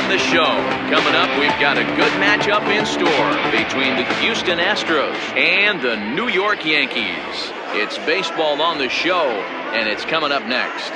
on the show. Coming up, we've got a good matchup in store between the Houston Astros and the New York Yankees. It's baseball on the show, and it's coming up next.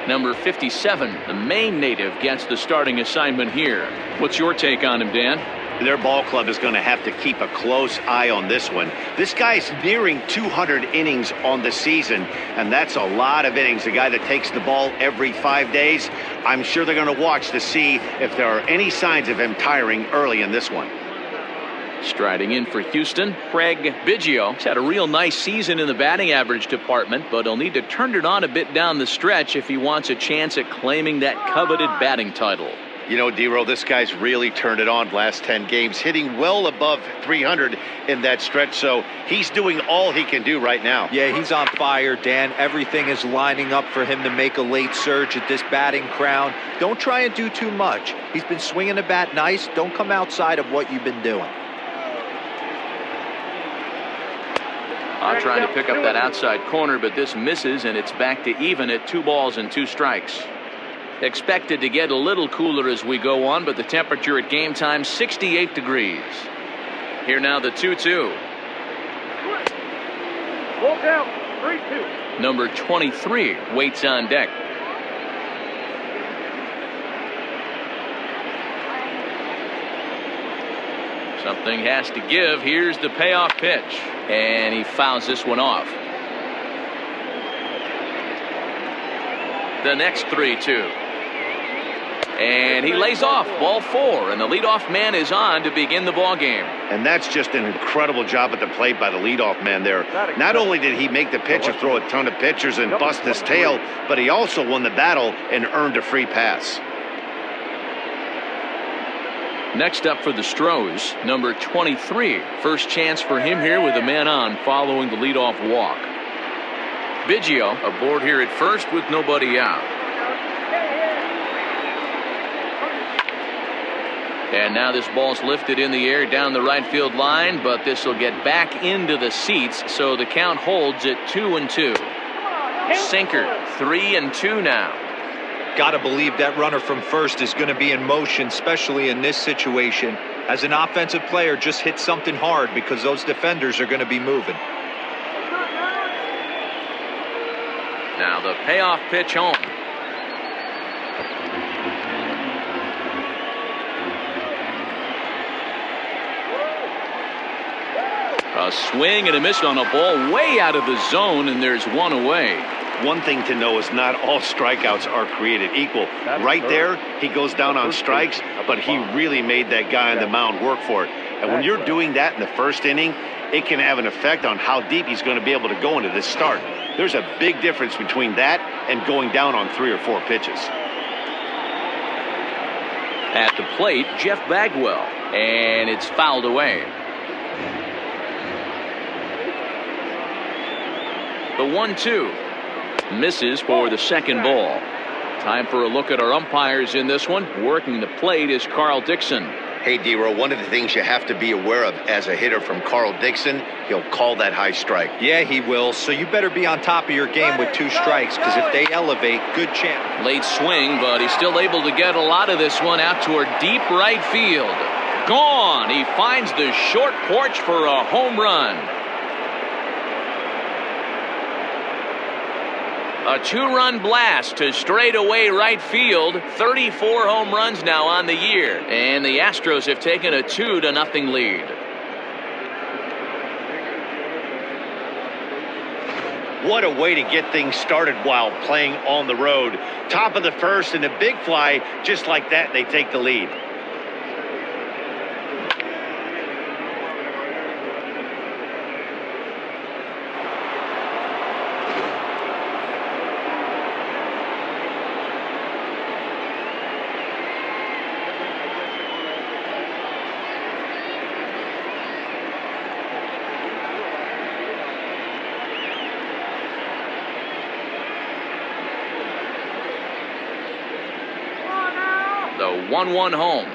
Number 57, the Maine native, gets the starting assignment here. What's your take on him, Dan? Their ball club is going to have to keep a close eye on this one. This guy's nearing 200 innings on the season, and that's a lot of innings. A guy that takes the ball every 5 days. I'm sure they're going to watch to see if there are any signs of him tiring early in this one. Striding in for Houston, Craig Biggio. He's had a real nice season in the batting average department, but he'll need to turn it on a bit down the stretch if he wants a chance at claiming that coveted batting title. You know, D-Row, this guy's really turned it on last 10 games, hitting well above 300 in that stretch, so he's doing all he can do right now. Yeah, he's on fire, Dan. Everything is lining up for him to make a late surge at this batting crown. Don't try and do too much. He's been swinging the bat nice. Don't come outside of what you've been doing. Trying to pick up that outside corner, but this misses, and it's back to even at 2 balls and 2 strikes. Expected to get a little cooler as we go on, but the temperature at game time, 68 degrees. Here now the 2-2. Walk out, 3-2. Number 23 waits on deck. Something has to give. Here's the payoff pitch, and he fouls this one off. The next 3-2. And he lays off, ball 4, and the leadoff man is on to begin the ball game. And that's just an incredible job at the plate by the leadoff man there. Not only did he make the pitch or throw a ton of pitchers and bust his tail, but he also won the battle and earned a free pass. Next up for the Astros, number 23. First chance for him here with a man on following the leadoff walk. Biggio aboard here at first with nobody out. And now this ball's lifted in the air down the right field line, but this will get back into the seats, so the count holds at 2-2. Sinker, 3-2 now. Got to believe that runner from first is going to be in motion, especially in this situation. As an offensive player, just hit something hard because those defenders are going to be moving. Now the payoff pitch home. A swing and a miss on a ball way out of the zone, and there's one away. One thing to know is not all strikeouts are created equal. Right there, he goes down on strikes, but he really made that guy on the mound work for it. And when you're doing that in the first inning, it can have an effect on how deep he's going to be able to go into this start. There's a big difference between that and going down on 3 or 4 pitches. At the plate, Jeff Bagwell, and it's fouled away. The 1-2. Misses for the second ball. Time for a look at our umpires in this one. Working the plate is Carl Dixon. Hey, D-Row, one of the things you have to be aware of as a hitter from Carl Dixon, he'll call that high strike. Yeah, he will. So you better be on top of your game with 2 strikes, because if they elevate, good chance. Late swing, but he's still able to get a lot of this one out toward deep right field. Gone. He finds the short porch for a home run. A 2-run blast to straightaway right field. 34 home runs now on the year. And the Astros have taken a 2-0 lead. What a way to get things started while playing on the road. Top of the first and a big fly. Just like that, they take the lead. 1-1 home.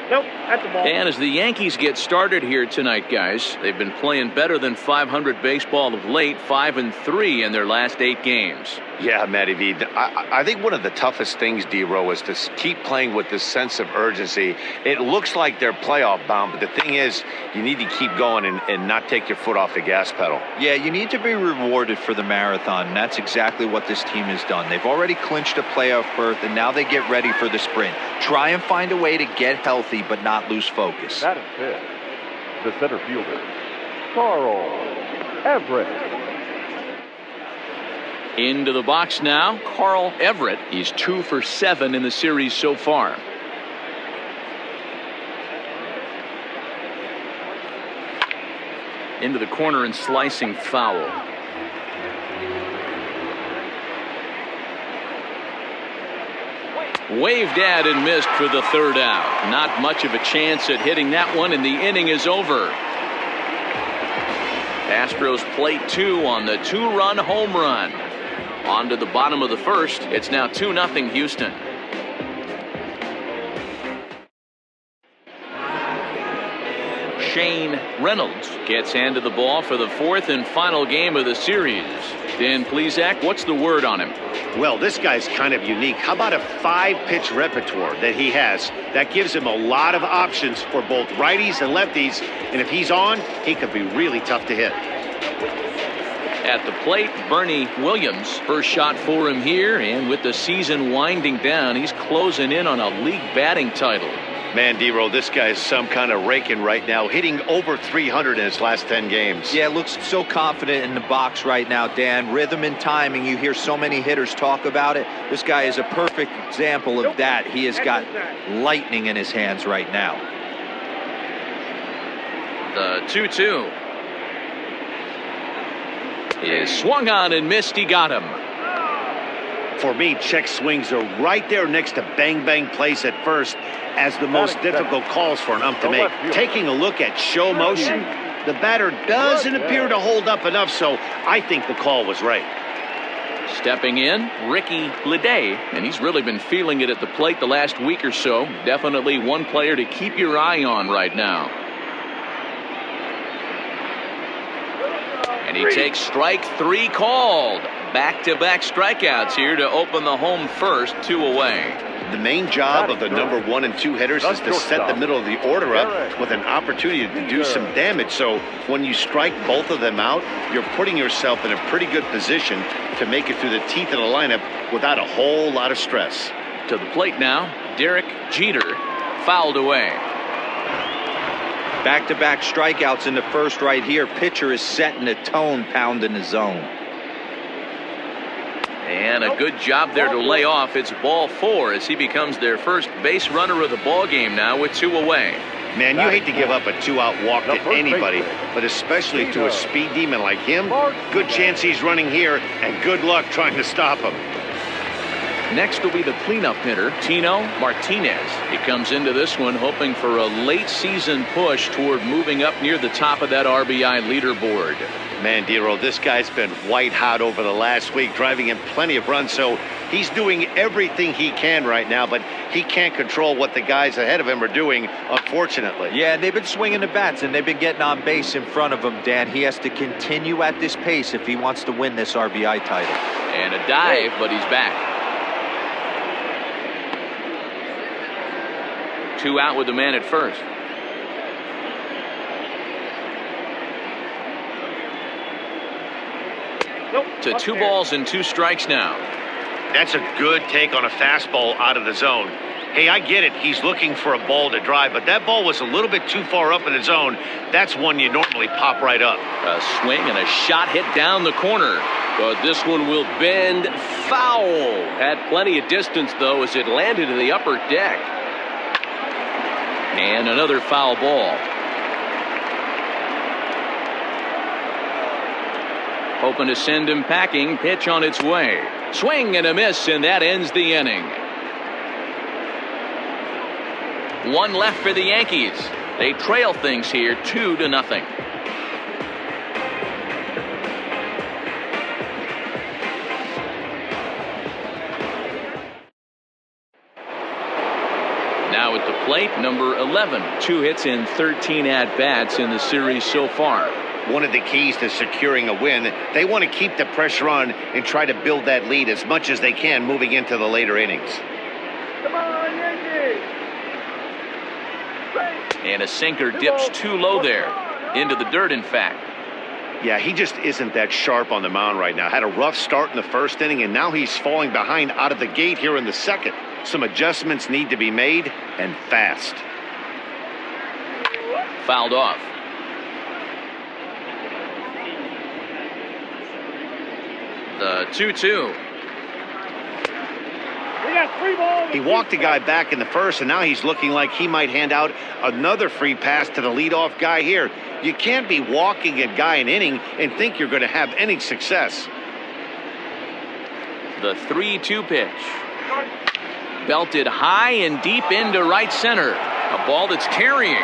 Nope, that's the ball. And as the Yankees get started here tonight, guys, they've been playing better than .500 baseball of late, 5-3 in their last 8 games. Yeah, Matty V. I think one of the toughest things, D-Row, is to keep playing with this sense of urgency. It looks like they're playoff bound, but the thing is, you need to keep going and not take your foot off the gas pedal. Yeah, you need to be rewarded for the marathon, and that's exactly what this team has done. They've already clinched a playoff berth, and now they get ready for the sprint. Try and find a way to get healthy, but not lose focus. That is it. The center fielder, Carl Everett. Into the box now, Carl Everett. He's 2 for 7 in the series so far. Into the corner and slicing foul. Waved at and missed for the 3rd out. Not much of a chance at hitting that one, and the inning is over. Astros play 2 on the 2-run home run. On to the bottom of the 1st. It's now 2-0 Houston. Shane Reynolds gets hand of the ball for the 4th and final game of the series. Dan Plesac, what's the word on him? Well, this guy's kind of unique. How about a 5-pitch repertoire that he has? That gives him a lot of options for both righties and lefties. And if he's on, he could be really tough to hit. At the plate, Bernie Williams. First shot for him here, and with the season winding down, he's closing in on a league batting title. Man, D-Row, this guy's some kind of raking right now, hitting over 300 in his last 10 games. Yeah, looks so confident in the box right now, Dan. Rhythm and timing, you hear so many hitters talk about it. This guy is a perfect example of that. He has got lightning in his hands right now. The 2-2 is swung on and missed. He got him. For me, check swings are right there next to bang plays at first as the most difficult calls for an ump to make. Taking a look at show motion, the batter doesn't appear to hold up enough, so I think the call was right. Stepping in, Ricky Leday, and he's really been feeling it at the plate the last week or so. Definitely one player to keep your eye on right now. And he takes strike 3 called. Back-to-back strikeouts here to open the home first, 2 away. The main job of the number 1 and 2 hitters is to set the middle of the order up with an opportunity to do some damage. So when you strike both of them out, you're putting yourself in a pretty good position to make it through the teeth of the lineup without a whole lot of stress. To the plate now, Derek Jeter, fouled away. Back-to-back strikeouts in the first right here. Pitcher is setting the tone, pounding the zone. And a good job there to lay off. It's ball 4 as he becomes their first base runner of the ball game now with 2 away. Man, you hate to give up a 2-out walk to anybody, but especially to a speed demon like him. Good chance he's running here, and good luck trying to stop him. Next will be the cleanup hitter, Tino Martinez. He comes into this one hoping for a late season push toward moving up near the top of that RBI leaderboard. Man, D-Row, this guy's been white hot over the last week, driving in plenty of runs, so he's doing everything he can right now, but he can't control what the guys ahead of him are doing, unfortunately. Yeah, they've been swinging the bats, and they've been getting on base in front of him, Dan. He has to continue at this pace if he wants to win this RBI title. And a dive, but he's back. 2 out with the man at first. To 2 balls and 2 strikes now. That's a good take on a fastball out of the zone. Hey, I get it. He's looking for a ball to drive, but that ball was a little bit too far up in the zone. That's one you normally pop right up. A swing and a shot hit down the corner. But this one will bend foul. Had plenty of distance, though, as it landed in the upper deck. And another foul ball. Hoping to send him packing. Pitch on its way. Swing and a miss, and that ends the inning. 1 left for the Yankees. They trail things here 2-0. plate, number 11. 2 hits in 13 at-bats in the series so far. One of the keys to securing a win, they want to keep the pressure on and try to build that lead as much as they can moving into the later innings. Come on, Yankees! And a sinker dips too low there. Into the dirt, in fact. Yeah, he just isn't that sharp on the mound right now. Had a rough start in the first inning, and now he's falling behind out of the gate here in the second. Some adjustments need to be made, and fast. Fouled off. The 2-2. He walked a guy back in the first, and now he's looking like he might hand out another free pass to the leadoff guy here. You can't be walking a guy an inning and think you're going to have any success. The 3-2 pitch. Belted high and deep into right center. A ball that's carrying.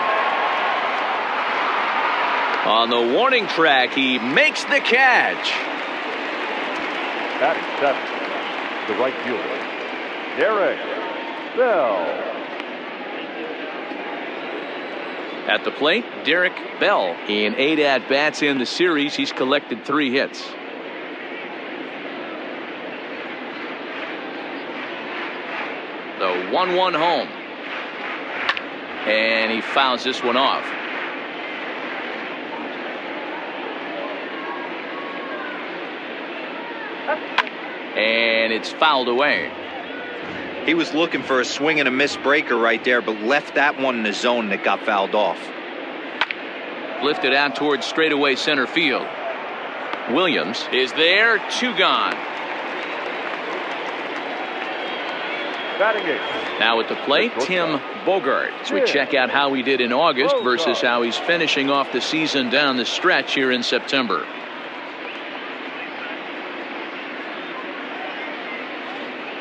On the warning track, he makes the catch. Batting 7, the right fielder, Derek Bell. At the plate, Derek Bell. In 8 at-bats in the series, he's collected 3 hits. The 1-1 home. And he fouls this one off. And it's fouled away. He was looking for a swing and a miss breaker right there, but left that one in the zone that got fouled off. Lifted out towards straightaway center field. Williams is there, 2 gone. Batting 8. Now at the plate, Tim Bogart. As we check out how he did in August versus how he's finishing off the season down the stretch here in September.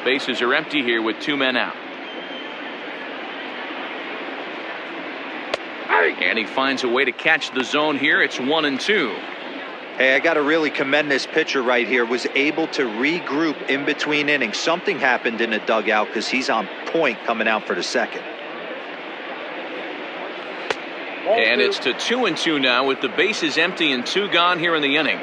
Bases are empty here with 2 men out. And he finds a way to catch the zone here. It's 1-2. Hey, I got to really commend this pitcher right here. Was able to regroup in between innings. Something happened in the dugout because he's on point coming out for the second. And it's to 2-2 now with the bases empty and 2 gone here in the inning.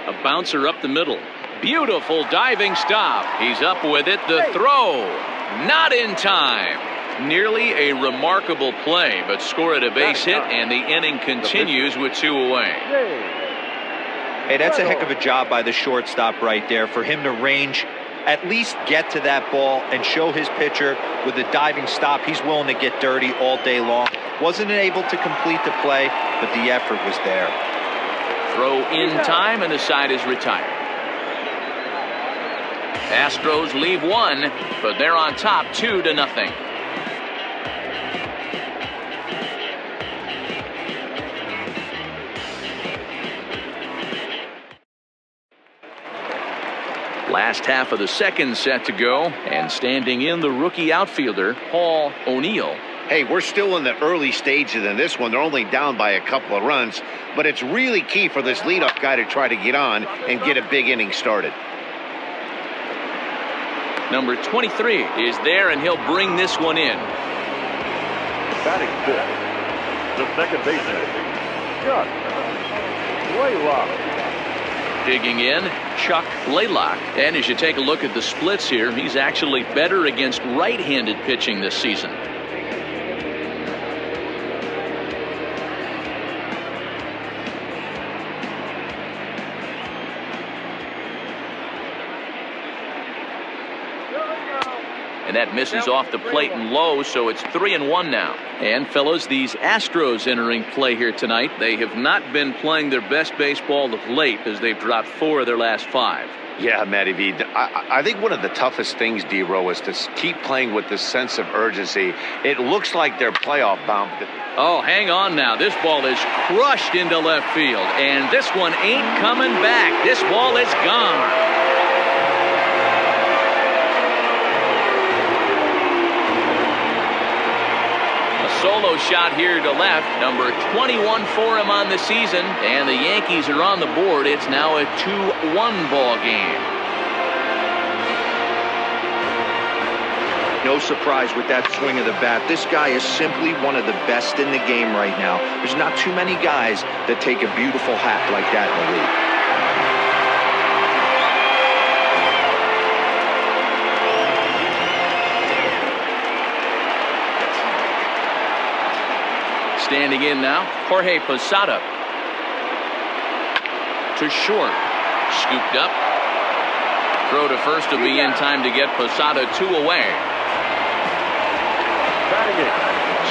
A bouncer up the middle. Beautiful diving stop. He's up with it. The throw. Not in time. Nearly a remarkable play, but scored a base hit, and the inning continues with 2 away. Hey, that's a heck of a job by the shortstop right there for him to range, at least get to that ball and show his pitcher with a diving stop. He's willing to get dirty all day long. Wasn't able to complete the play, but the effort was there. Throw in time, and the side is retired. Astros leave 1, but they're on top 2-0. Last half of the second set to go, and standing in the rookie outfielder, Paul O'Neill. Hey, we're still in the early stages in this one. They're only down by a couple of runs, but it's really key for this leadoff guy to try to get on and get a big inning started. Number 23 is there, and he'll bring this one in. Batting 5th, the second baseman, Chuck Laylock. Digging in, Chuck Laylock. And as you take a look at the splits here, he's actually better against right-handed pitching this season. And that misses off the plate and low, so it's 3-1 now. And fellas, these Astros entering play here tonight, they have not been playing their best baseball of late as they've dropped 4 of their last 5. Yeah, Matty V. I think one of the toughest things, D-Row, is to keep playing with this sense of urgency. It looks like they're playoff bound. Oh, hang on now. This ball is crushed into left field, and this one ain't coming back. This ball is gone. Solo shot here to left, number 21 for him on the season, and the Yankees are on the board. It's now a 2-1 ball game. No surprise with that swing of the bat. This guy is simply one of the best in the game right now. There's not too many guys that take a beautiful hack like that in the league. Standing in now, Jorge Posada. To short. Scooped up. Throw to first will be in time to get Posada 2 away.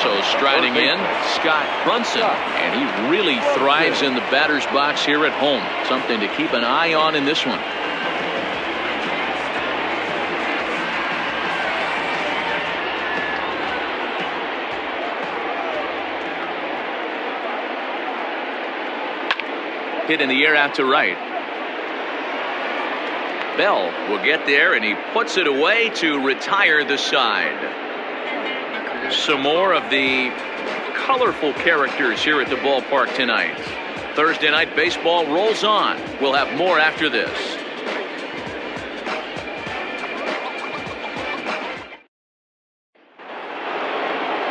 So striding in, Scott Brunson. And he really thrives in the batter's box here at home. Something to keep an eye on in this one. Hit in the air out to right. Bell will get there, and he puts it away to retire the side. Some more of the colorful characters here at the ballpark tonight. Thursday night baseball rolls on. We'll have more after this.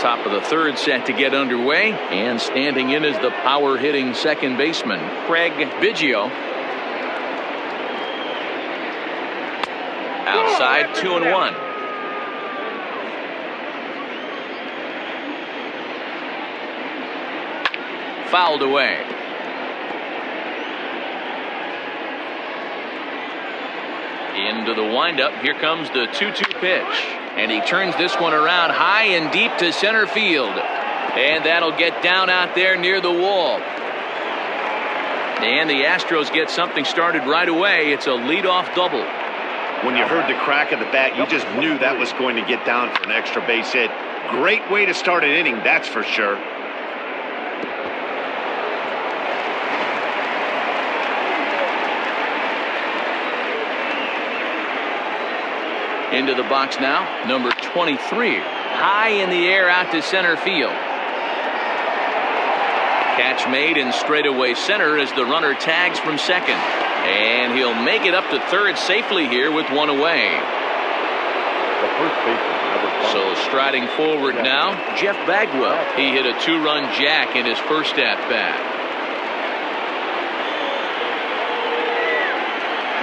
Top of the third set to get underway, and standing in is the power hitting second baseman Craig Biggio. Outside 2-1. Fouled away. Into the windup. Here comes the 2-2 pitch. And he turns this one around high and deep to center field. And that'll get down out there near the wall. And the Astros get something started right away. It's a leadoff double. When you heard the crack of the bat, you just knew that was going to get down for an extra base hit. Great way to start an inning, that's for sure. Into the box now, number 23. High in the air out to center field. Catch made in straightaway center as the runner tags from second. And he'll make it up to third safely here with one away. The first baseman, so striding forward now, Jeff Bagwell. He hit a 2-run jack in his first at-bat.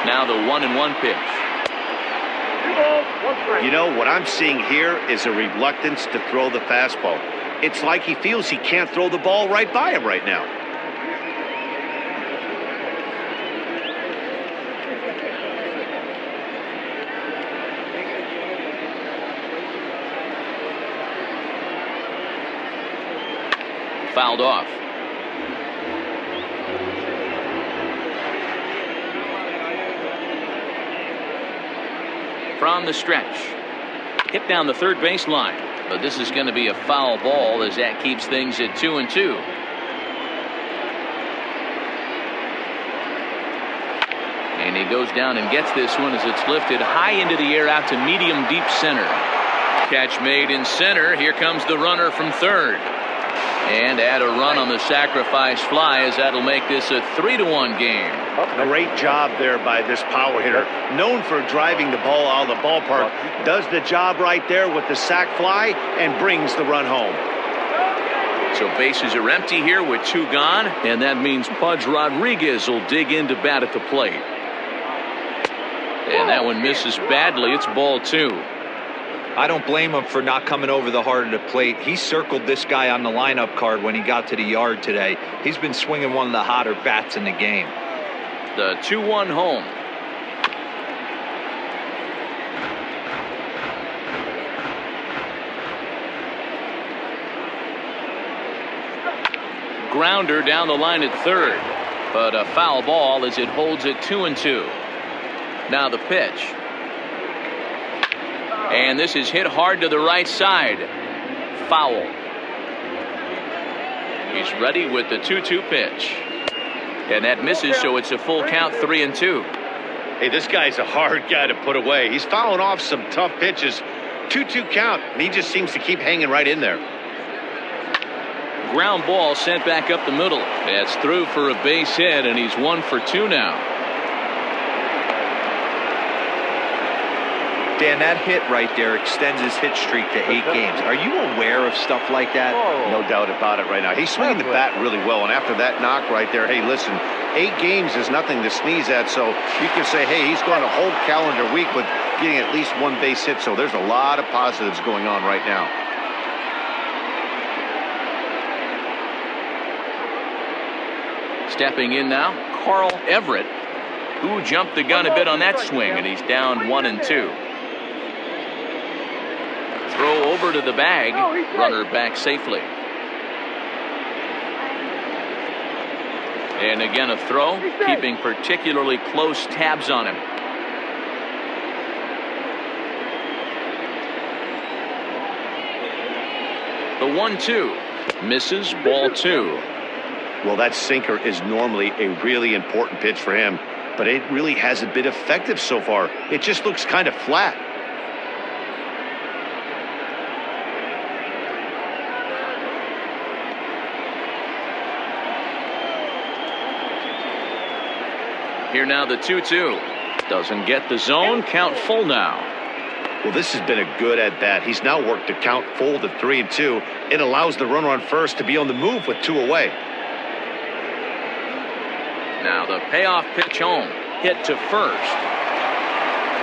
Now the 1-1 pitch. You know, what I'm seeing here is a reluctance to throw the fastball. It's like he feels he can't throw the ball right by him right now. Fouled off. From the stretch. Hit down the third base line. But this is going to be a foul ball as that keeps things at 2-2. And he goes down and gets this one as it's lifted high into the air out to medium deep center. Catch made in center. Here comes the runner from third. And add a run on the sacrifice fly as that'll make this a 3-1 game. Great job there by this power hitter. Known for driving the ball out of the ballpark. Does the job right there with the sac fly and brings the run home. So bases are empty here with 2 gone. And that means Pudge Rodriguez will dig in to bat at the plate. And that one misses badly. It's ball 2. I don't blame him for not coming over the heart of the plate. He circled this guy on the lineup card when he got to the yard today. He's been swinging one of the hotter bats in the game. The 2-1 home. Grounder down the line at third. But a foul ball as it holds it 2-2. Now the pitch. And this is hit hard to the right side. Foul. He's ready with the 2-2 pitch. And that misses, so it's a full count, 3-2. Hey, this guy's a hard guy to put away. He's fouling off some tough pitches. 2-2 count, and he just seems to keep hanging right in there. Ground ball sent back up the middle. That's through for a base hit, and he's 1 for 2 now. Dan, that hit right there extends his hit streak to 8 games. Are you aware of stuff like that? No doubt about it right now. He's swinging the bat really well, and after that knock right there, hey, listen, 8 games is nothing to sneeze at, so you can say, hey, he's gone a whole calendar week with getting at least 1 base hit, so there's a lot of positives going on right now. Stepping in now, Carl Everett, who jumped the gun a bit on that swing, and he's down 1-2. Throw over to the bag, runner back safely. And again a throw, keeping particularly close tabs on him. The 1-2 misses, ball 2. Well, that sinker is normally a really important pitch for him, but it really hasn't been effective so far. It just looks kind of flat. Here now the 2-2. Doesn't get the zone. Count full now. Well, this has been a good at-bat. He's now worked the count full to 3-2. It allows the runner on first to be on the move with 2 away. Now the payoff pitch home. Hit to first.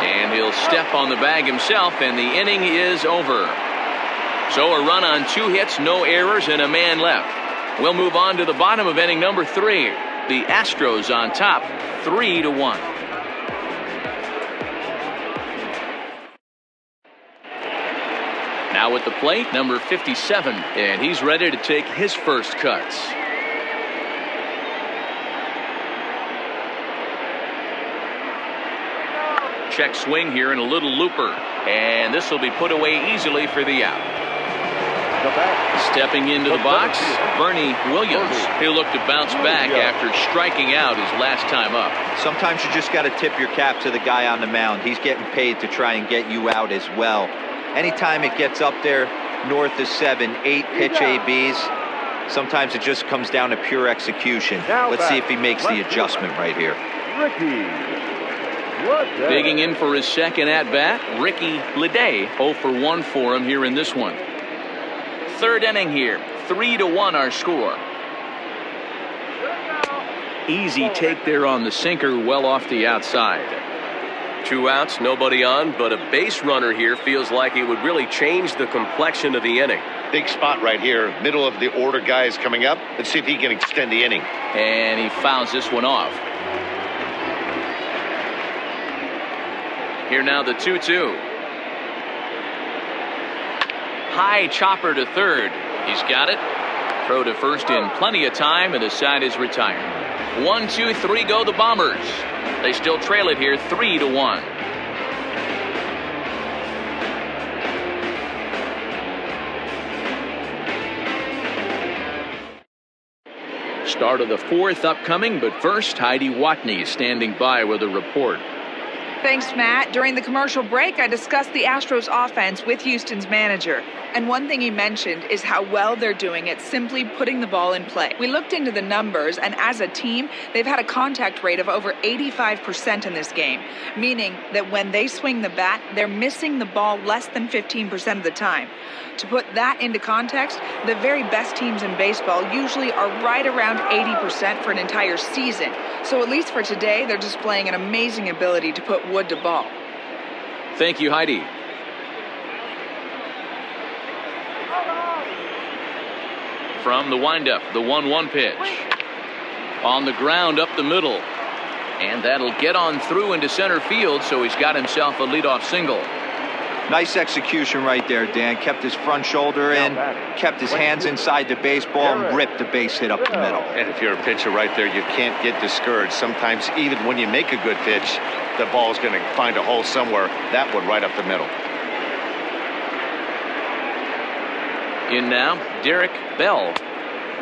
And he'll step on the bag himself, and the inning is over. So a run on 2 hits, no errors, and a man left. We'll move on to the bottom of inning number 3. The Astros on top, 3-1. Now at the plate, number 57, and he's ready to take his first cuts. Check swing here and a little looper, and this will be put away easily for the out. Stepping into the box, Bernie Williams. He'll look to bounce back after striking out his last time up. Sometimes you just got to tip your cap to the guy on the mound. He's getting paid to try and get you out as well. Anytime it gets up there north of 7, 8 pitch ABs, sometimes it just comes down to pure execution. Let's see if he makes the adjustment right here. Digging in for his second at-bat, Ricky Leday. 0 for 1 for him here in this one. Third inning here, 3-1 our score. Easy take there on the sinker, well off the outside. 2 outs, nobody on, but a base runner here feels like it would really change the complexion of the inning. Big spot right here, middle of the order guy is coming up. Let's see if he can extend the inning. And he fouls this one off. Here now the 2-2. High chopper to third. He's got it. Throw to first in plenty of time, and the side is retired. 1, 2, 3 go the Bombers. They still trail it here 3-1. Start of the 4th upcoming, but first Heidi Watney standing by with a report. Thanks, Matt. During the commercial break, I discussed the Astros offense with Houston's manager. And one thing he mentioned is how well they're doing at simply putting the ball in play. We looked into the numbers, and as a team, they've had a contact rate of over 85% in this game, meaning that when they swing the bat, they're missing the ball less than 15% of the time. To put that into context, the very best teams in baseball usually are right around 80% for an entire season. So at least for today, they're displaying an amazing ability to put wood to ball. Thank you, Heidi. From the windup, the 1-1 pitch. On the ground up the middle. And that'll get on through into center field, so he's got himself a leadoff single. Nice execution right there, Dan. Kept his front shoulder in, kept his hands inside the baseball, and ripped the base hit up the middle. And if you're a pitcher right there, you can't get discouraged. Sometimes even when you make a good pitch, the ball's going to find a hole somewhere. That one right up the middle. In now, Derek Bell.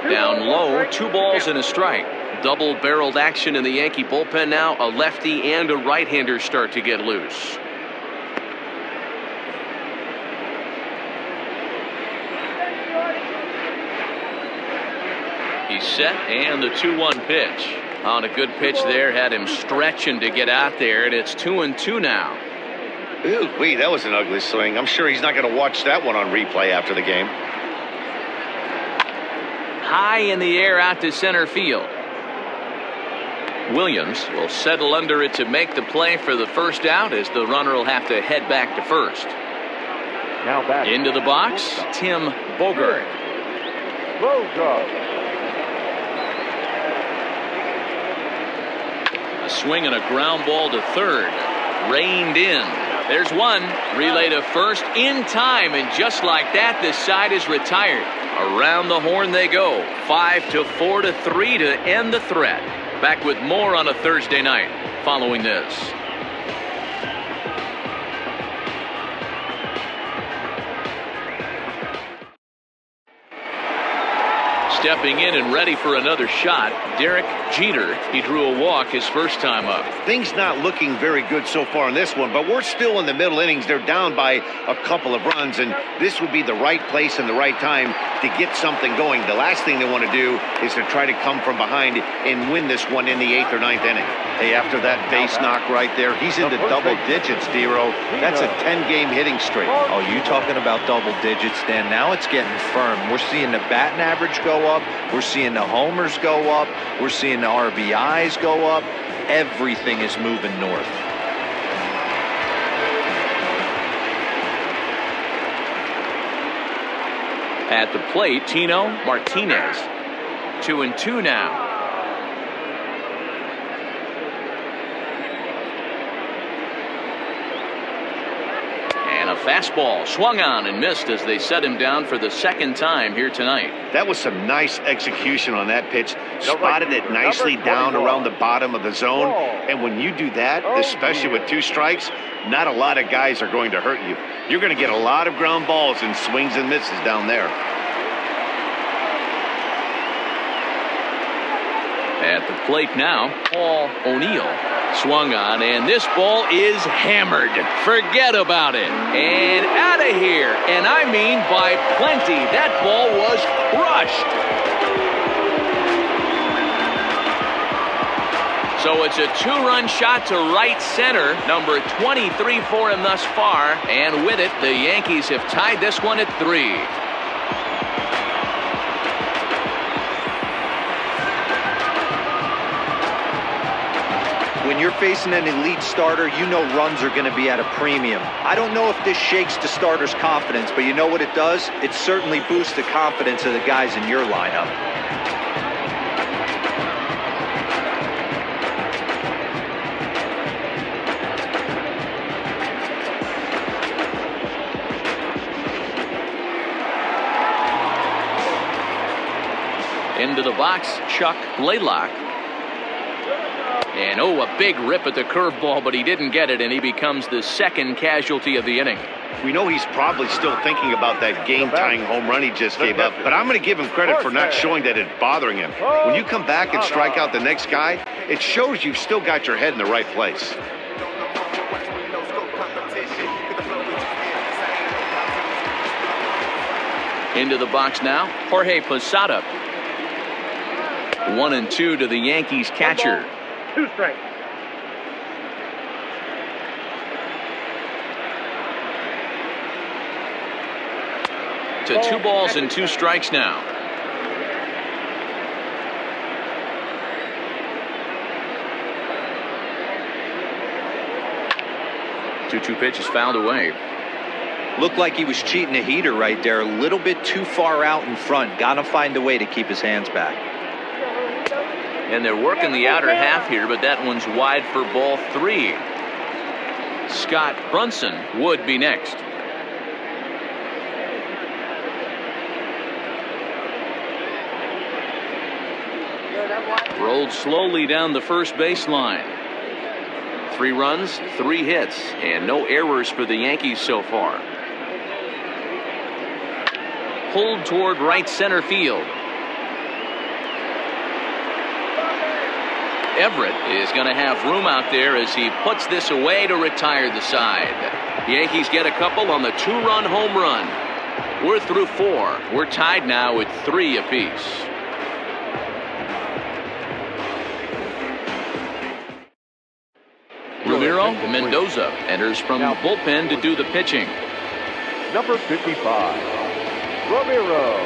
Down low, 2 balls and a strike. Double-barreled action in the Yankee bullpen now. A lefty and a right-hander start to get loose. He's set, and the 2-1 pitch. On a good pitch there, had him stretching to get out there, and it's 2-2 now. Ooh, wait, that was an ugly swing. I'm sure he's not going to watch that one on replay after the game. High in the air out to center field. Williams will settle under it to make the play for the first out, as the runner will have to head back to first. Now back. Into the box, Tim Bogart. A swing and a ground ball to third. Reined in. There's one. Relay to first in time, and just like that, this side is retired. Around the horn they go. 5-4 to 3 to end the threat. Back with more on a Thursday night following this. Stepping in and ready for another shot, Derek Jeter. He drew a walk his first time up. Things not looking very good so far in this one, but we're still in the middle innings. They're down by a couple of runs, and this would be the right place and the right time to get something going. The last thing they want to do is to try to come from behind and win this one in the 8th or 9th inning. Hey, after that base knock right there, he's into double digits, D-Row. That's a 10-game hitting streak. Oh, you talking about double digits, Dan? Now it's getting firm. We're seeing the batting average go up. We're seeing the homers go up. We're seeing the RBIs go up. Everything is moving north. At the plate, Tino Martinez. 2-2 now. And a fastball swung on and missed as they set him down for the second time here tonight. That was some nice execution on that pitch. Spotted it nicely down around the bottom of the zone. And when you do that, especially with 2 strikes, not a lot of guys are going to hurt you. You're going to get a lot of ground balls and swings and misses down there. At the plate now, Paul O'Neill. Swung on, and this ball is hammered. Forget about it. And out of here. And I mean by plenty. That ball was crushed. So it's a 2-run shot to right center. Number 23 for him thus far. And with it, the Yankees have tied this one at 3. When you're facing an elite starter, you know runs are going to be at a premium. I don't know if this shakes the starter's confidence, but you know what it does? It certainly boosts the confidence of the guys in your lineup. Into the box, Chuck Blaylock. And a big rip at the curveball, but he didn't get it, and he becomes the second casualty of the inning. We know he's probably still thinking about that game-tying home run he just gave up, but I'm going to give him credit for not showing that it's bothering him. When you come back and strike out the next guy, it shows you've still got your head in the right place. Into the box now, Jorge Posada. 1-2 to the Yankees catcher. 2 strikes. To 2 balls and 2 strikes now. Two pitch is fouled away. Looked like he was cheating a heater right there. A little bit too far out in front. Got to find a way to keep his hands back. And they're working the outer half here, but that one's wide for ball 3. Scott Brunson would be next. Rolled slowly down the first baseline. 3 runs, 3 hits, and no errors for the Yankees so far. Pulled toward right center field. Everett is going to have room out there as he puts this away to retire the side. The Yankees get a couple on the 2-run home run. We're through 4. We're tied now with 3 apiece. Ramiro Mendoza enters from the bullpen to do the pitching. Number 55, Ramiro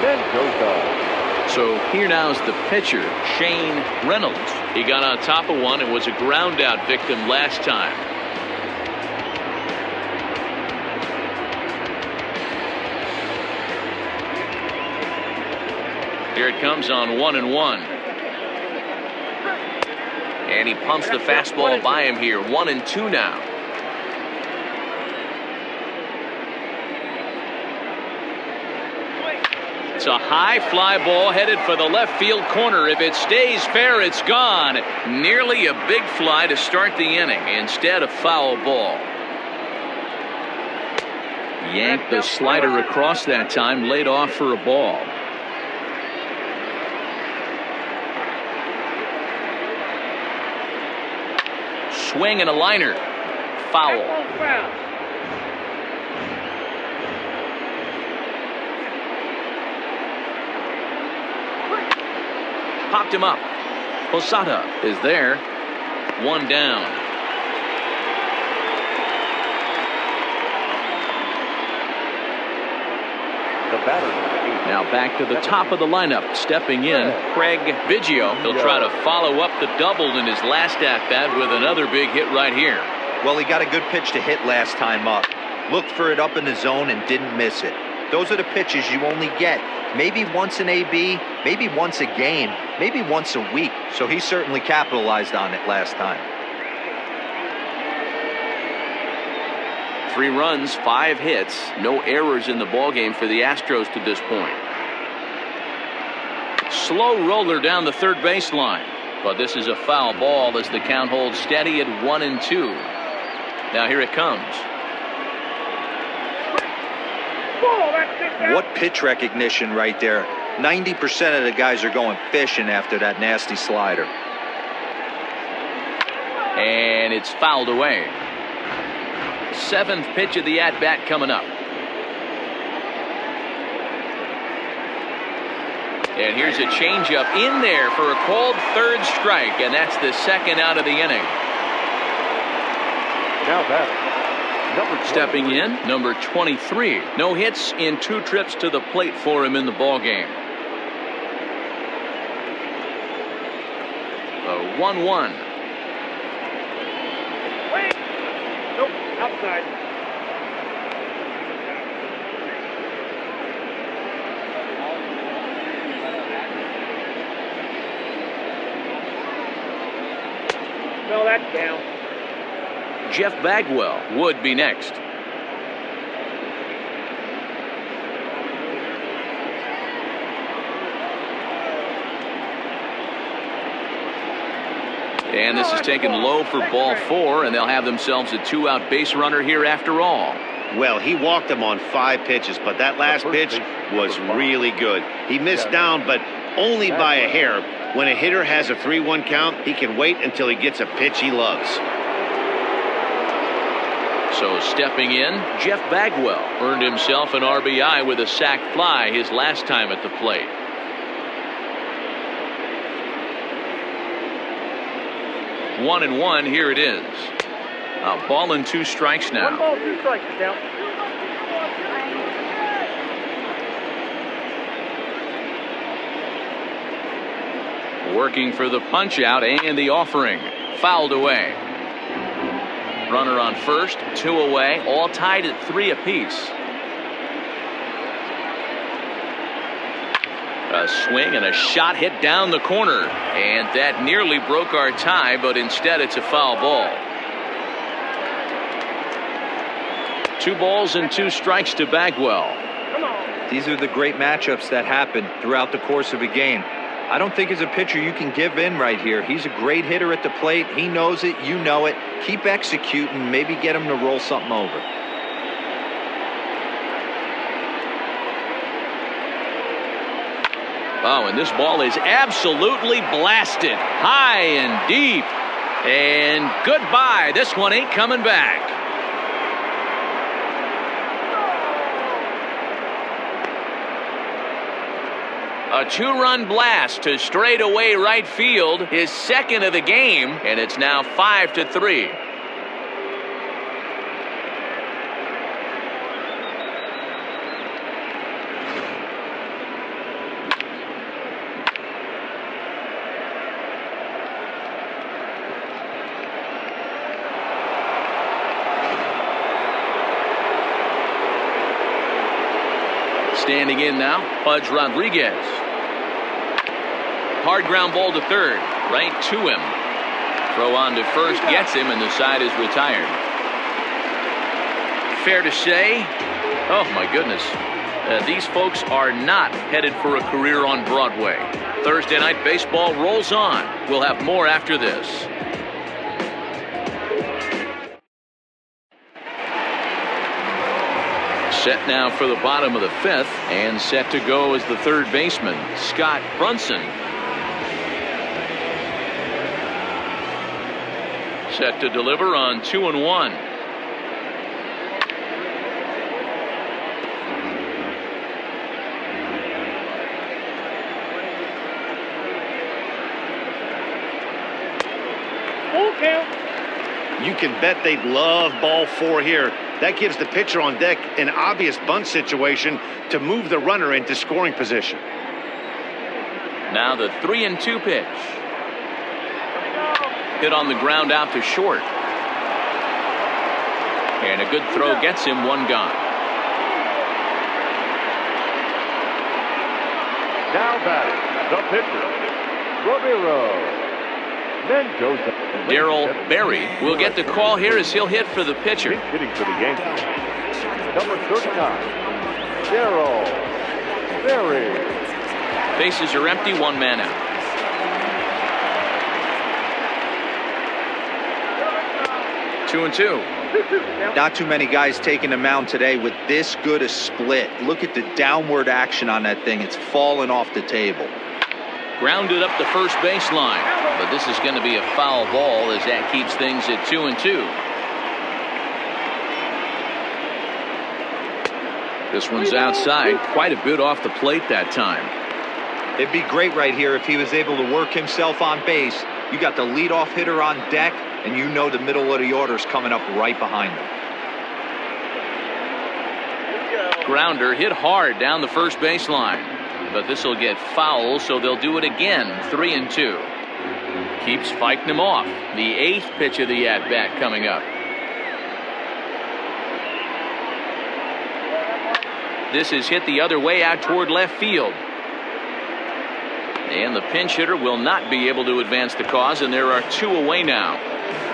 Mendoza. So here now's the pitcher, Shane Reynolds. He got on top of one and was a ground out victim last time. Here it comes on 1-1. And he pumps the fastball by him here. 1-2 now. It's a high fly ball headed for the left field corner. If it stays fair, it's gone. Nearly a big fly to start the inning. Instead, a foul ball. Yanked the slider across that time, laid off for a ball. Swing and a liner. Foul. Popped him up. Posada is there. One down. The batter. Now back to the top of the lineup. Stepping in, Craig Biggio. He'll try to follow up the double in his last at-bat with another big hit right here. Well, he got a good pitch to hit last time up. Looked for it up in the zone and didn't miss it. Those are the pitches you only get maybe once in AB, maybe once a game, maybe once a week. So he certainly capitalized on it last time. 3 runs, 5 hits, no errors in the ballgame for the Astros to this point. Slow roller down the third baseline, but this is a foul ball as the count holds steady at 1-2. Now here it comes. What pitch recognition right there. 90% of the guys are going fishing after that nasty slider. And it's fouled away. 7th pitch of the at-bat coming up. And here's a changeup in there for a called third strike, and that's the second out of the inning. Now batter. Stepping in, number 23. No hits in 2 trips to the plate for him in the ballgame. The 1-1. Nope, outside. No, that's down. Jeff Bagwell would be next. And this is taken low for ball 4, and they'll have themselves a 2-out base runner here after all. Well, he walked him on 5 pitches, but that last pitch was really good. He missed down, but only by a hair. When a hitter has a 3-1 count, he can wait until he gets a pitch he loves. So stepping in, Jeff Bagwell earned himself an RBI with a sac fly his last time at the plate. One and one, here it is. A ball and 2 strikes now. 1 ball, 2 strikes, down. Working for the punch out and the offering. Fouled away. Runner on first, 2 away, all tied at 3 apiece. A swing and a shot hit down the corner, and that nearly broke our tie, but instead it's a foul ball. 2 balls and 2 strikes to Bagwell. These are the great matchups that happen throughout the course of a game. I don't think as a pitcher you can give in right here. He's a great hitter at the plate. He knows it. You know it. Keep executing. Maybe get him to roll something over. Oh, and this ball is absolutely blasted. High and deep. And goodbye. This one ain't coming back. A two-run blast to straightaway right field, his second of the game, and it's now 5-3. Standing in now, Pudge Rodriguez. Hard ground ball to third, right to him. Throw on to first, gets him, and the side is retired. Fair to say, oh my goodness, these folks are not headed for a career on Broadway. Thursday Night Baseball rolls on. We'll have more after this. Set now for the bottom of the fifth, and set to go as the third baseman, Scott Brunson. Set to deliver on 2-1. Full count. You can bet they'd love ball 4 here. That gives the pitcher on deck an obvious bunt situation to move the runner into scoring position. Now the 3-2 pitch. Hit on the ground out to short. And a good throw gets him one gone. Now batting, the pitcher, Ramiro Mendoza. Darrell Berry will get the call here as he'll hit for the pitcher. Hitting for the Yankees, number 39, Darrell Berry. Bases are empty, one man out. Two and two. Not too many guys taking the mound today with this good a split. Look at the downward action on that thing. It's falling off the table. Grounded up the first baseline, but this is going to be a foul ball as that keeps things at 2-2. This one's outside, quite a bit off the plate that time. It'd be great right here if he was able to work himself on base. You got the leadoff hitter on deck, and you know the middle of the order is coming up right behind him. Grounder hit hard down the first baseline, but this will get foul, so they'll do it again. 3-2. Keeps fighting him off. The 8th pitch of the at-bat coming up. This is hit the other way out toward left field. And the pinch hitter will not be able to advance the cause, and there are 2 away now.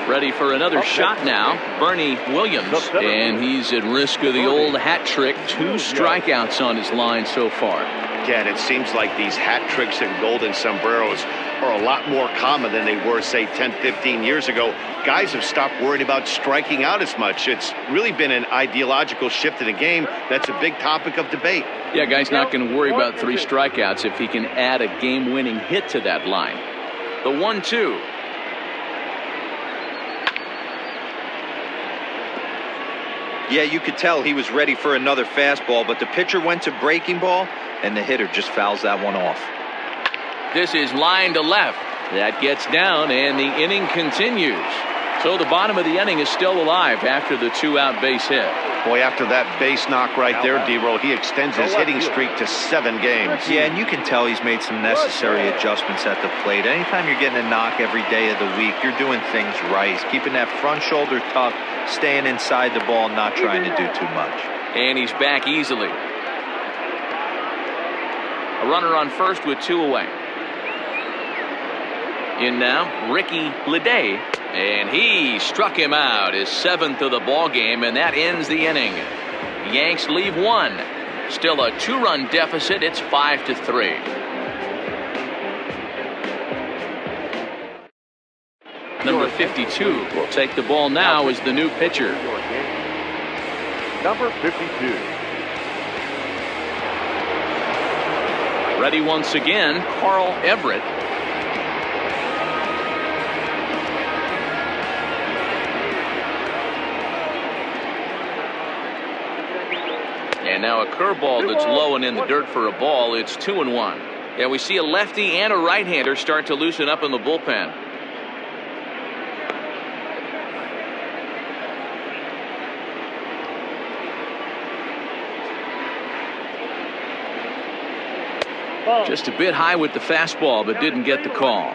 Ready for another shot now, Bernie Williams. And he's at risk of the old hat trick. 2 strikeouts on his line so far. Again, it seems like these hat tricks and golden sombreros are a lot more common than they were, say, 10, 15 years ago. Guys have stopped worrying about striking out as much. It's really been an ideological shift in the game. That's a big topic of debate. Yeah, guy's not going to worry about 3 strikeouts if he can add a game-winning hit to that line. The 1-2. Yeah, you could tell he was ready for another fastball, but the pitcher went to breaking ball, and the hitter just fouls that one off. This is line to left. That gets down, and the inning continues. So the bottom of the inning is still alive after the 2-out base hit. Boy, after that base knock right there, D-Roll, he extends his hitting streak to 7 games. Yeah, and you can tell he's made some necessary adjustments at the plate. Anytime you're getting a knock every day of the week, you're doing things right. He's keeping that front shoulder tucked, staying inside the ball, not trying to do too much. And he's back easily. A runner on first with 2 away. In now, Ricky Leday, and he struck him out, his 7th of the ball game, and that ends the inning. Yanks leave 1. Still a 2-run deficit. It's 5-3. Number 52 will take the ball now as the new pitcher. Number 52. Ready once again, Carl Everett. And now a curveball that's low and in the dirt for a ball. It's 2-1. Yeah, we see a lefty and a right-hander start to loosen up in the bullpen. Just a bit high with the fastball, but didn't get the call.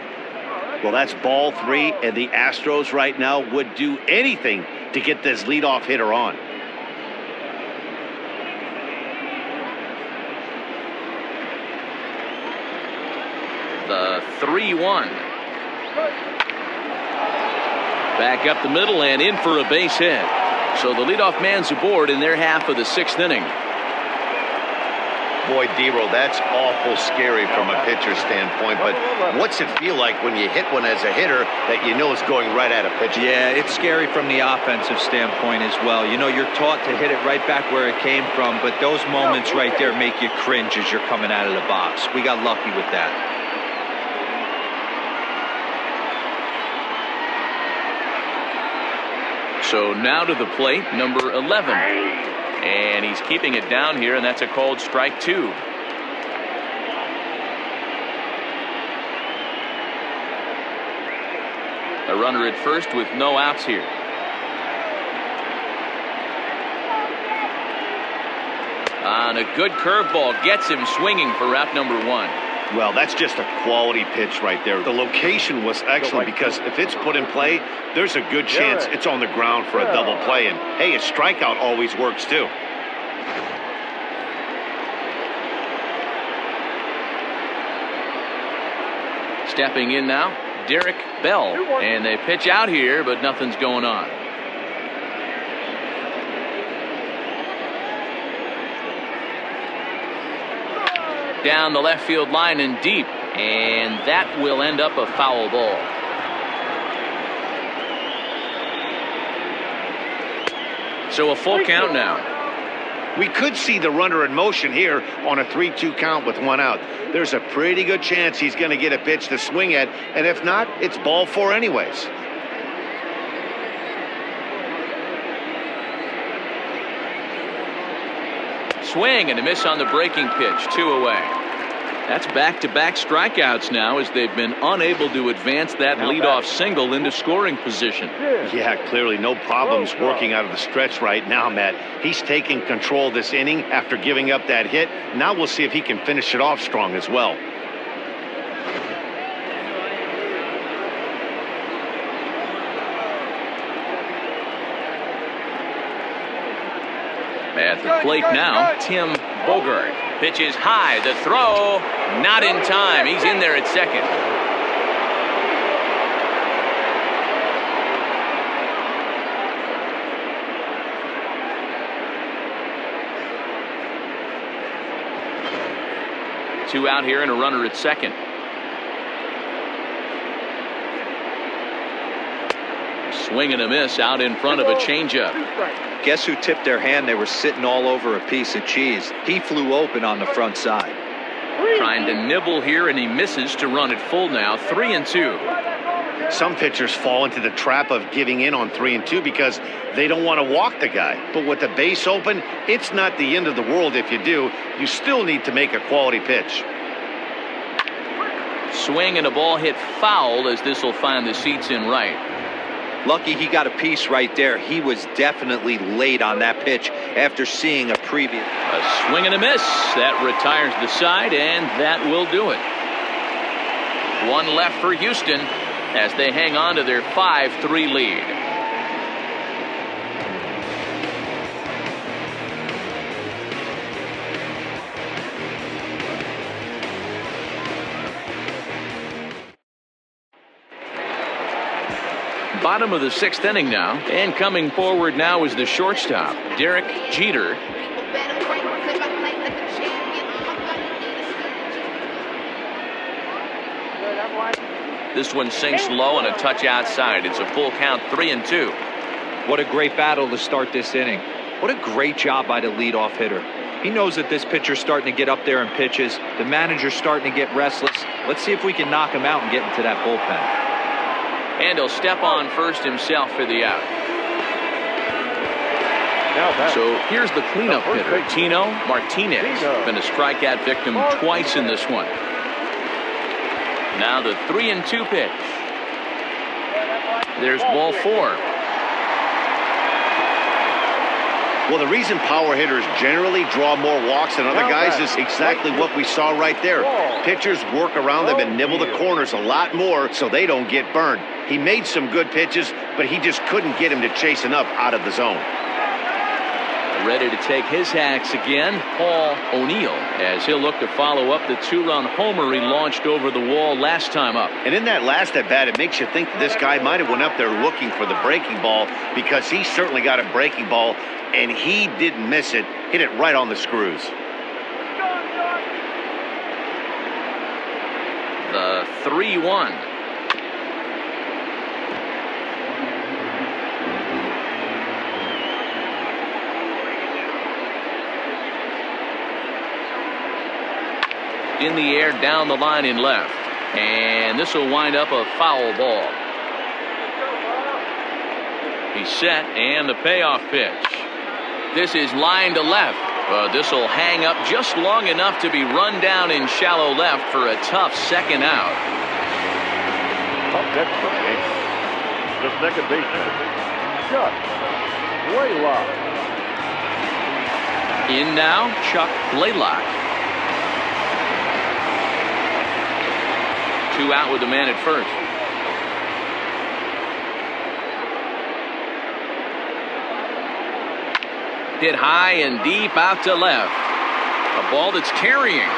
Well, that's ball 3, and the Astros right now would do anything to get this leadoff hitter on. The 3-1. Back up the middle and in for a base hit. So the leadoff man's aboard in their half of the 6th inning. Boy, D-Roll, that's awful scary from a pitcher standpoint, but what's it feel like when you hit one as a hitter that you know is going right at a pitcher? Yeah, it's scary from the offensive standpoint as well. You know, you're taught to hit it right back where it came from, but those moments right there make you cringe as you're coming out of the box. We got lucky with that. So now to the plate, number 11. And he's keeping it down here, and that's a called strike 2. A runner at first with no outs here. On a good curveball, gets him swinging for out number 1. Well, that's just a quality pitch right there. The location was excellent because if it's put in play, there's a good chance it's on the ground for a double play. And, hey, a strikeout always works, too. Stepping in now, Derek Bell. And they pitch out here, but nothing's going on. Down the left field line and deep, and that will end up a foul ball. So a full count now. We could see the runner in motion here on a 3-2 count with 1 out. There's a pretty good chance he's going to get a pitch to swing at, and if not, it's ball 4 anyways. Swing and a miss on the breaking pitch, 2 away. That's back-to-back strikeouts now as they've been unable to advance that leadoff single into scoring position. Yeah, clearly no problems working out of the stretch right now, Matt. He's taking control of this inning after giving up that hit. Now we'll see if he can finish it off strong as well. At the plate now, Tim Bogart. Pitches high, the throw, not in time. He's in there at second. Two out here and a runner at second. Swing and a miss out in front of a changeup. Guess who tipped their hand? They were sitting all over a piece of cheese. He flew open on the front side. Trying to nibble here, and he misses to run it full now. 3-2. Some pitchers fall into the trap of giving in on 3-2 because they don't want to walk the guy. But with the base open, it's not the end of the world if you do. You still need to make a quality pitch. Swing and a ball hit foul as this will find the seats in right. Lucky he got a piece right there. He was definitely late on that pitch after seeing a previous. A swing and a miss. That retires the side, and that will do it. One left for Houston as they hang on to their 5-3 lead. Bottom of the 6th inning now, and coming forward now is the shortstop, Derek Jeter. This one sinks low and a touch outside. It's a full count, 3-2. What a great battle to start this inning. What a great job by the leadoff hitter. He knows that this pitcher's starting to get up there in pitches. The manager's starting to get restless. Let's see if we can knock him out and get into that bullpen. And he'll step on first himself for the out. So here's the cleanup hitter, Tino Martinez. Been a strikeout victim twice in this one. Now the 3-2 pitch. There's ball 4. Well, the reason power hitters generally draw more walks than other guys is exactly what we saw right there. Pitchers work around them and nibble the corners a lot more so they don't get burned. He made some good pitches, but he just couldn't get him to chase enough out of the zone. Ready to take his hacks again, Paul O'Neill, as he'll look to follow up the 2-run homer he launched over the wall last time up. And in that last at-bat, it makes you think that this guy might have went up there looking for the breaking ball, because he certainly got a breaking ball, and he didn't miss it. Hit it right on the screws. The 3-1. In the air, down the line in left. And this will wind up a foul ball. He's set, and the payoff pitch. This is line to left. This will hang up just long enough to be run down in shallow left for a tough second out. Up next for the Yankees, the second baseman, Chuck Blaylock. In now, Chuck Blaylock. 2 out with the man at first. Hit high and deep out to left. A ball that's carrying.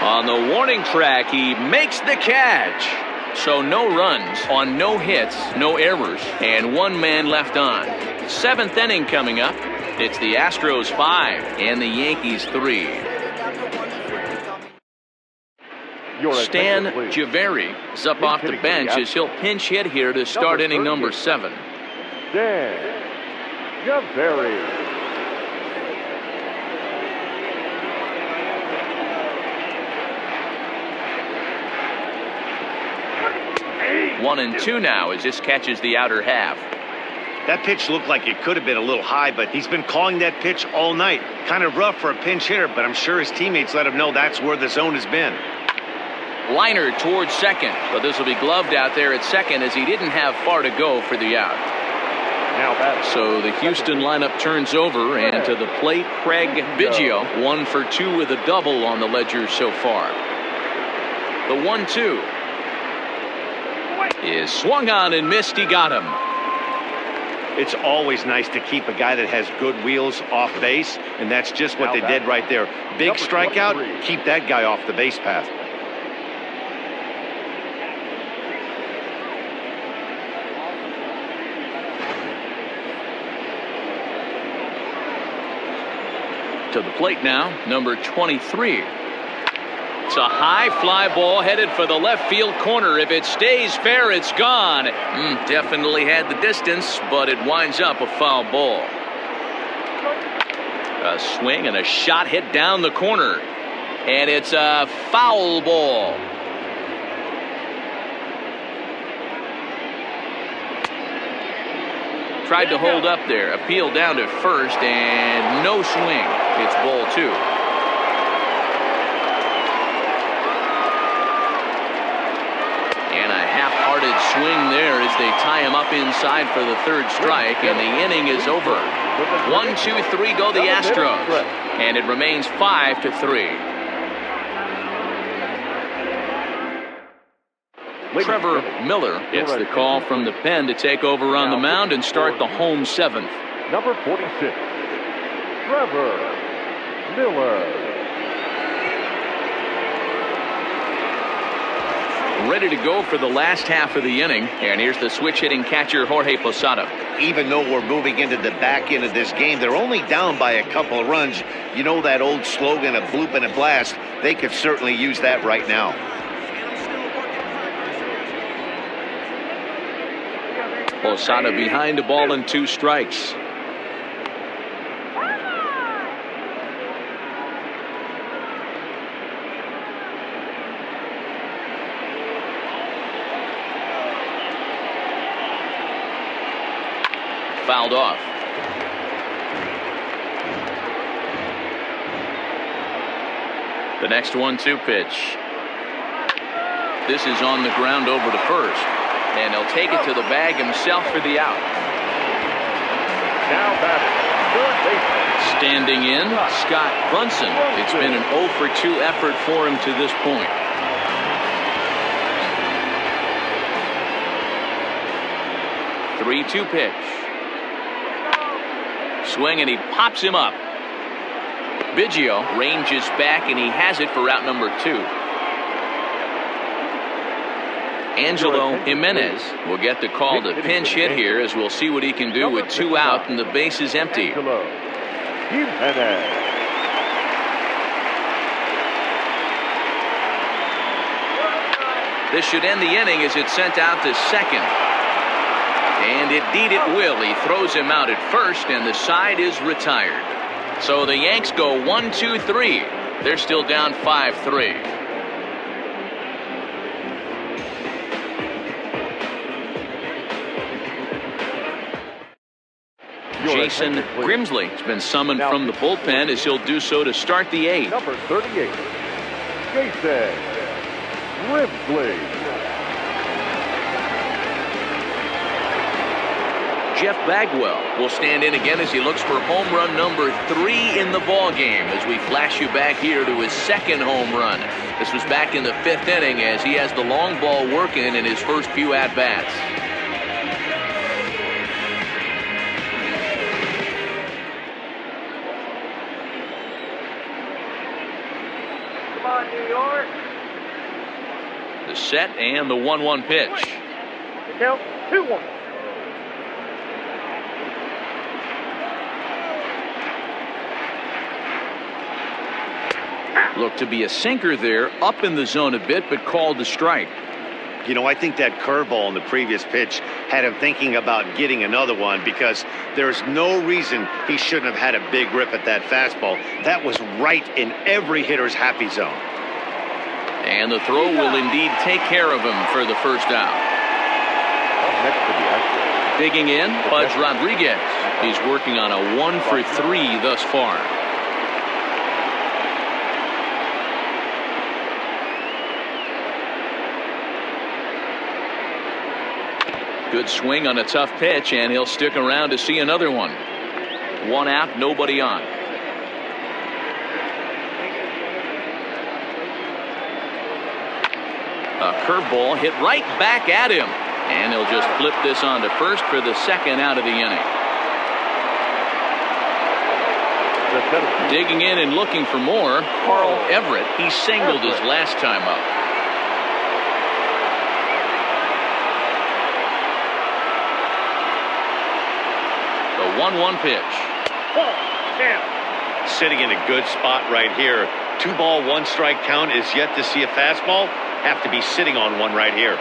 On the warning track, he makes the catch. So no runs on no hits, no errors, and 1 man left on. 7th inning coming up. It's the Astros 5 and the Yankees 3. Stan Javeri is up off the bench as he'll pinch hit here to start inning number 7. Stan Javeri. 1-2 now as this catches the outer half. That pitch looked like it could have been a little high, but he's been calling that pitch all night. Kind of rough for a pinch hitter, but I'm sure his teammates let him know that's where the zone has been. Liner towards second, but this will be gloved out there at second as he didn't have far to go for the out. So the Houston lineup turns over, and to the plate, Craig Biggio, 1 for 2 with a double on the ledger so far. The 1-2 is swung on and missed. He got him. It's always nice to keep a guy that has good wheels off base, and that's just what they did right there. Big strikeout, keep that guy off the base path. To the plate now, number 23. It's a high fly ball headed for the left field corner. If it stays fair, it's gone. Definitely had the distance, but it winds up a foul ball. A swing and a shot hit down the corner. And it's a foul ball. Tried to hold up there, appealed down to first, and no swing. It's ball 2. And a half-hearted swing there as they tie him up inside for the 3rd strike, and the inning is over. 1, 2, 3 go the Astros, and it remains 5-3. Trevor Miller gets the call from the pen to take over on the mound and start the home 7th. Number 46, Trevor Miller. Ready to go for the last half of the inning, and here's the switch-hitting catcher Jorge Posada. Even though we're moving into the back end of this game, they're only down by a couple of runs. You know that old slogan, a bloop and a blast? They could certainly use that right now. Posada behind the ball and 2 strikes. Fouled off. The next 1-2 pitch. This is on the ground over to first, and he'll take it to the bag himself for the out. Now batting, third baseman. Standing in, Scott Brunson. It's been an 0 for 2 effort for him to this point. The 3-2 pitch. Swing, and he pops him up. Biggio ranges back, and he has it for out number 2. Angelo Jimenez will get the call to pinch hit here, as we'll see what he can do with 2 out and the base is empty. Angelo Jimenez. This should end the inning as it's sent out to second. And indeed it will. He throws him out at first, and the side is retired. So the Yanks go 1-2-3. They're still down 5-3. Jason Grimsley has been summoned from the bullpen, as he'll do so to start the 8th. Number 38, Jason Grimsley. Jeff Bagwell will stand in again as he looks for home run number 3 in the ball game, as we flash you back here to his 2nd home run. This was back in the 5th inning, as he has the long ball working in his first few at-bats. Come on, New York. The set and the 1-1 pitch. The count 2-1. Looked to be a sinker there, up in the zone a bit, but called a strike. You know, I think that curveball in the previous pitch had him thinking about getting another one, because there's no reason he shouldn't have had a big rip at that fastball. That was right in every hitter's happy zone. And the throw will indeed take care of him for the first out. Next to the Astros. Digging in, Pudge Rodriguez. He's working on a 1 for 3 thus far. Good swing on a tough pitch, and he'll stick around to see another one. 1 out, nobody on. A curveball hit right back at him, and he'll just flip this on to first for the 2nd out of the inning. Digging in and looking for more, Carl Everett. He singled his last time up. The 1-1 pitch. Sitting in a good spot right here. 2-ball, 1-strike count is yet to see a fastball. Have to be sitting on one right here.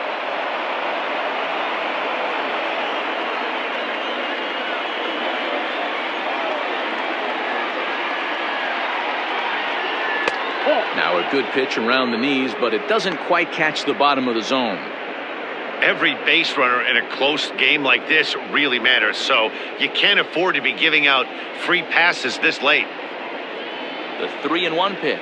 Now a good pitch around the knees, but it doesn't quite catch the bottom of the zone. Every base runner in a close game like this really matters, so you can't afford to be giving out free passes this late. The 3-1 pitch.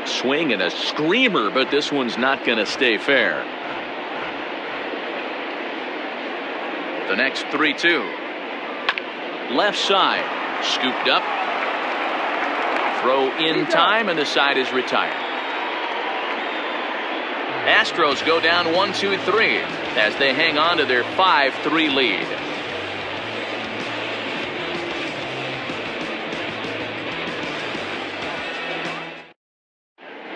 Swing and a screamer, but this one's not going to stay fair. The next 3-2. Left side, scooped up. Throw in time, and the side is retired. Astros go down 1-2-3 as they hang on to their 5-3 lead.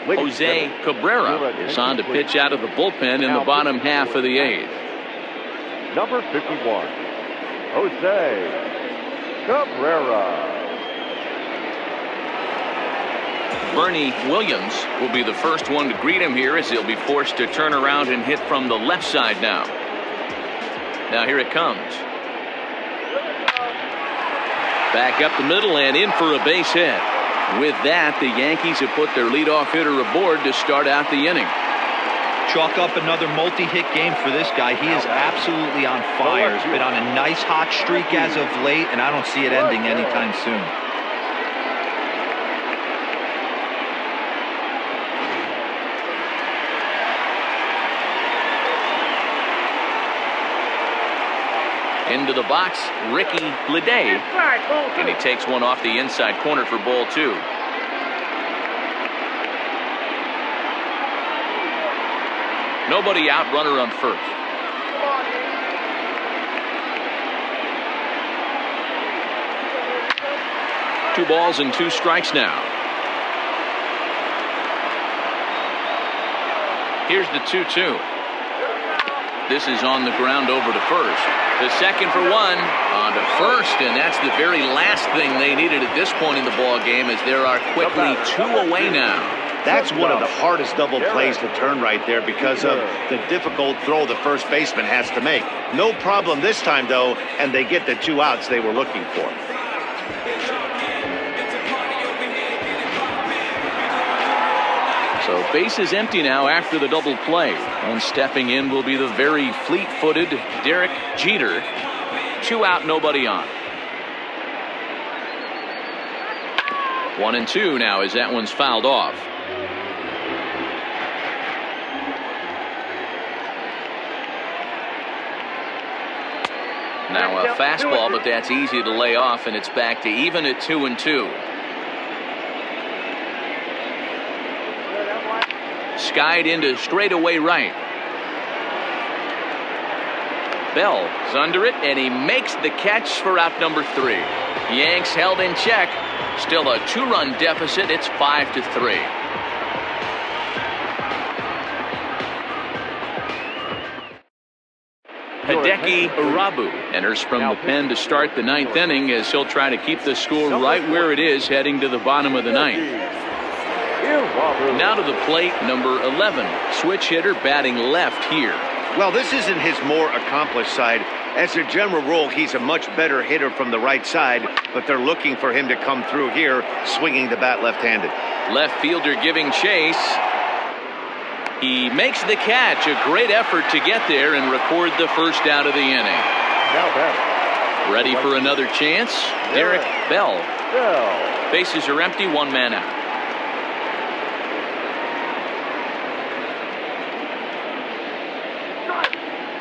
Jose Cabrera is on to pitch out of the bullpen in the bottom half of the 8th. Number 51, Jose Cabrera. Bernie Williams will be the first one to greet him here, as he'll be forced to turn around and hit from the left side now. Now here it comes. Back up the middle and in for a base hit. With that, the Yankees have put their leadoff hitter aboard to start out the inning. Chalk up another multi-hit game for this guy. He is absolutely on fire. He's been on a nice hot streak as of late, and I don't see it ending anytime soon. Into the box, Ricky Leday, and he takes one off the inside corner for ball 2. Nobody out, runner on first. 2 balls and 2 strikes now. Here's the 2-2. This is on the ground over to first. The second for 1 on to first, and that's the very last thing they needed at this point in the ball game, as there are quickly 2 away now. That's one of the hardest double plays to turn right there because of the difficult throw the first baseman has to make. No problem this time, though, and they get the 2 outs they were looking for. So base is empty now after the double play. And stepping in will be the very fleet-footed Derek Jeter. 2 out, nobody on. 1-2 now as that one's fouled off. Now a fastball, but that's easy to lay off, and it's back to even at 2-2. Skied into straightaway right. Bell's under it, and he makes the catch for out number 3. Yanks held in check. Still a 2-run deficit. It's 5-3. Hideki Irabu enters from the pen to start the 9th inning, as he'll try to keep the score right where it is heading to the bottom of the 9th. Now to the plate, number 11, switch hitter, batting left here. Well, this isn't his more accomplished side. As a general rule, he's a much better hitter from the right side, but they're looking for him to come through here, swinging the bat left-handed. Left fielder giving chase. He makes the catch. A great effort to get there and record the first out of the inning. Ready for another chance? Derek Bell. Bases are empty, 1 man out.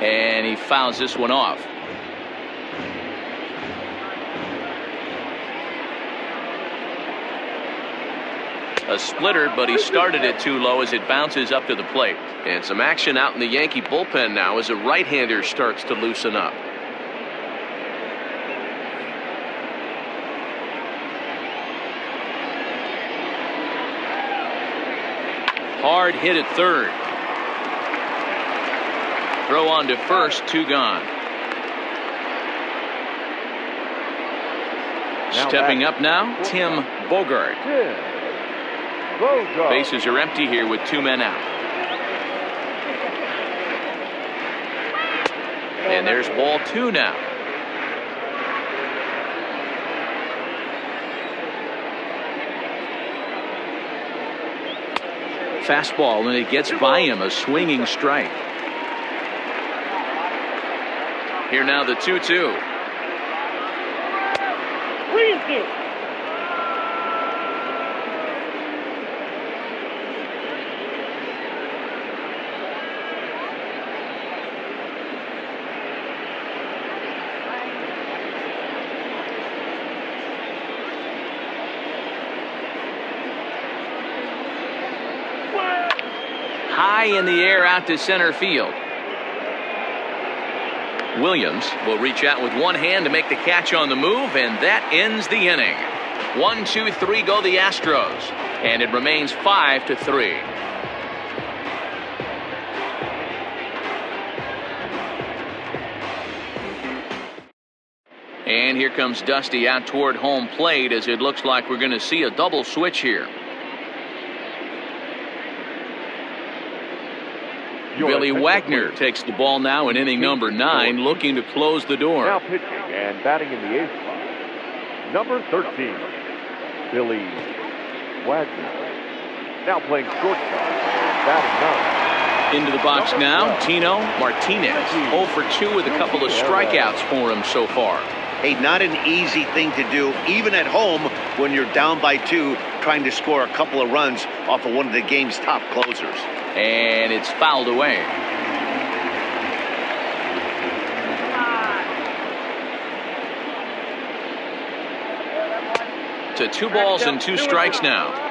And he fouls this one off. A splitter, but he started it too low as it bounces up to the plate. And some action out in the Yankee bullpen now as a right-hander starts to loosen up. Hard hit at third. Throw on to first, 2 gone. Stepping up now, Tim Bogart. Bases are empty here with 2 men out. And there's ball 2 now. Fastball, and it gets by him, a swinging strike. Here now the 2-2. High in the air out to center field. Williams will reach out with one hand to make the catch on the move, and that ends the inning. 1, 2, 3 go the Astros, and it remains 5-3. And here comes Dusty out toward home plate, as it looks like we're going to see a double switch here. Billy Wagner takes the ball now in inning number 9, looking to close the door. Now pitching and batting in the 8th spot, number 13, Billy Wagner. Now playing shortstop and batting 9. Into the box now, Tino Martinez. 0 for 2 with a couple of strikeouts for him so far. Hey, not an easy thing to do, even at home when you're down by 2, trying to score a couple of runs off of one of the game's top closers. And it's fouled away. To 2 balls and 2 strikes now.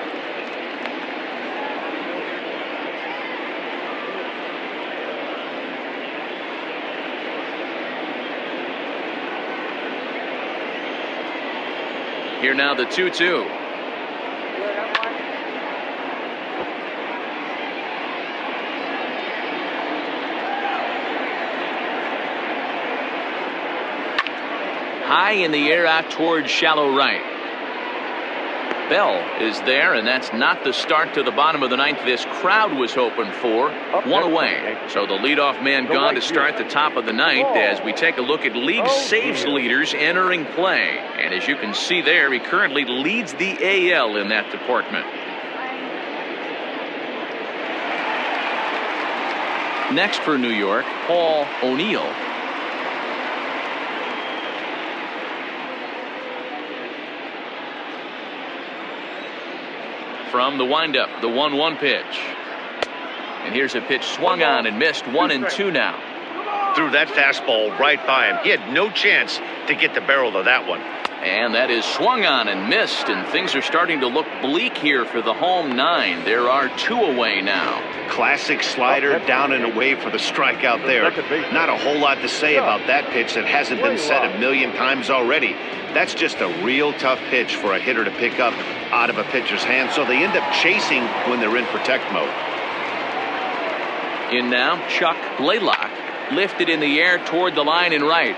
Here now the 2-2. High in the air out towards shallow right. Bell is there, and that's not the start to the bottom of the 9th this crowd was hoping for. 1 away. So the leadoff man gone to start the top of the 9th as we take a look at league saves leaders entering play. And as you can see there, he currently leads the AL in that department. Next for New York, Paul O'Neill. From the windup, the 1-1 pitch. And here's a pitch swung on and missed. 1-2 now. Threw that fastball right by him. He had no chance to get the barrel of that one. And that is swung on and missed, and things are starting to look bleak here for the home 9. There are 2 away now. Classic slider down and away for the strikeout there. Not a whole lot to say about that pitch that hasn't been said a million times already. That's just a real tough pitch for a hitter to pick up out of a pitcher's hand, so they end up chasing when they're in protect mode. In now, Chuck Blaylock, lifted in the air toward the line and right.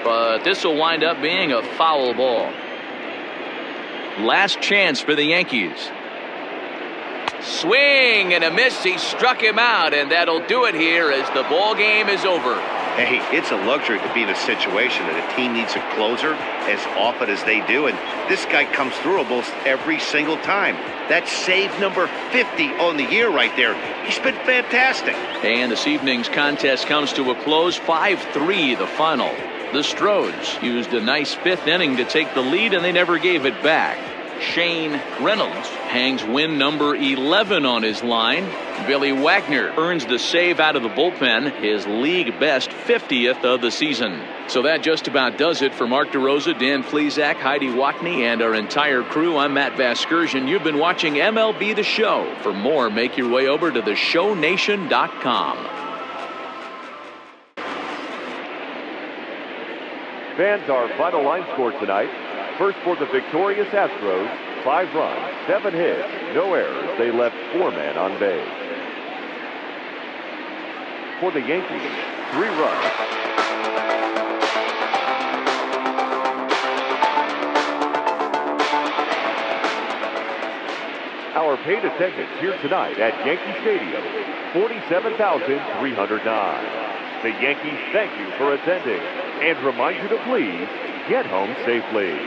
But this will wind up being a foul ball. Last chance for the Yankees. Swing and a miss. He struck him out, and that'll do it here as the ball game is over. Hey, it's a luxury to be in a situation that a team needs a closer as often as they do, and this guy comes through almost every single time. That's save number 50 on the year right there. He's been fantastic. And this evening's contest comes to a close. 5-3 the final. The Astros used a nice 5th inning to take the lead, and they never gave it back. Shane Reynolds hangs win number 11 on his line. Billy Wagner earns the save out of the bullpen, his league best 50th of the season. So that just about does it for Mark DeRosa, Dan Plesac, Heidi Watney, and our entire crew. I'm Matt Vasgersian. You've been watching MLB The Show. For more, make your way over to theshownation.com. Fans, our final line score tonight. First for the victorious Astros, 5 runs, 7 hits, no errors. They left 4 men on base. For the Yankees, 3 runs. Our paid attendance here tonight at Yankee Stadium, 47,309. The Yankees thank you for attending and remind you to please get home safely.